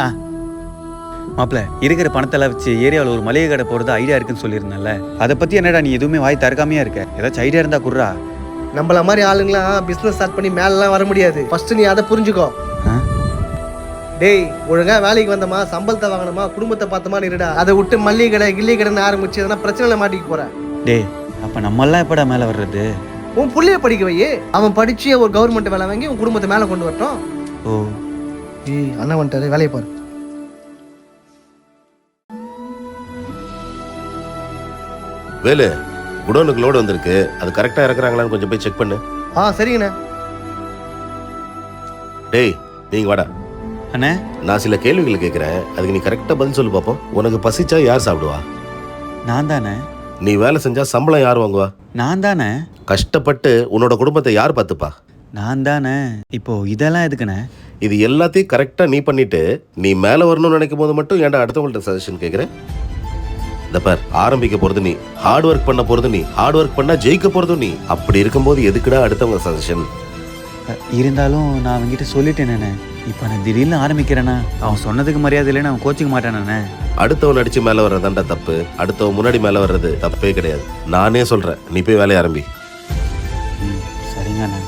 ஆ மாப்பிள்ள இருக்கிற பணத்தெல்லாம் வச்சு ஏரியாவில் ஒரு மளிகை கடை போகிறது ஐடியா இருக்குன்னு சொல்லியிருந்தேன்ல, அதை பற்றி என்னடா நீ எதுவுமே வாய் திறக்காமையா இருக்க? ஏதாச்சும் ஐடியா இருந்தா குர்ரா. நம்மள மாதிரி ஆளுங்களாம் பிசினஸ் ஸ்டார்ட் பண்ணி மேலலாம் வர முடியாது. ஃபர்ஸ்ட் நீ அதை புரிஞ்சுக்கோ. டேய், ஒழுங்கா வேலைக்கு வந்தமா, சம்பளத்தை வாங்கணுமா, குடும்பத்தை பார்த்தமா இருடா. அதை விட்டு மல்லிகை கடை கில்லி கடைன்னு ஆரம்பிச்சு எதனா பிரச்சனைல மாட்டிக்க போற. டேய், அப்போ நம்மளாம் எப்படா மேலே வர்றது? உன் புள்ளைய படிக்க வையே. அவன் படிச்சு ஒரு கவர்மெண்ட் வேலை வாங்கி உன் குடும்பத்தை மேலே கொண்டு வரட்டும். ஓ ஏய், அண்ணன் வந்துட்டாரு, வேலையை பாரு. வேலு, குடோனுக்கு லோடு வந்திருக்கு. அது கரெக்டா இறக்குறாங்களான்னு கொஞ்சம் போய் செக் பண்ணு. சரிங்கண்ணே. டேய், நீங்க வாடா. அண்ணே, நான் சில கேள்விகள் கேட்கிறேன், அதுக்கு நீ கரெக்டா பதில் சொல்லு பாப்போம். உனக்கு பசிச்சா யார் சாப்பிடுவா? நான் தானே. நீ வேலை செஞ்சா சம்பளம் யார் வாங்குவா? நான் தானே. கஷ்டப்பட்டு உன்னோட குடும்பத்தை யார் பார்த்துப்பா? நான் தானே. இப்போ இதெல்லாம் எதுக்குண்ணே? இது எல்லாத்தையும் கரெக்டா நீ பண்ணிட்டு நீ மேல வரணும்னு நினைக்கும் போது மட்டும் ஏன்டா அடுத்தவங்கள்ட்ட சஜஷன் கேட்குறேன்? இந்த பார், ஆரம்பிக்க போறது நீ, ஹார்ட் ஒர்க் பண்ண போறது நீ, ஹார்ட் ஒர்க் பண்ணா ஜெயிக்க போறதும் நீ. அப்படி இருக்கும்போது எதுக்குடா அடுத்தவங்க சஜஷன்? இருந்தாலும் நான் அவன்கிட்ட சொல்லிட்டேனே, இப்போ நான் திடீர்னு ஆரம்பிக்கிறேன்னா அவன் சொன்னதுக்கு மரியாதை இல்லைன்னு அவன் கோச்சிக்க மாட்டானே. அடுத்தவன் அடிச்சு மேல வர்றதாண்டா தப்பு, அடுத்தவன் முன்னாடி மேல வர்றது தப்பே கிடையாது. நானே சொல்றேன், நீ போய் வேலையை ஆரம்பி. சரிங்க அண்ணா.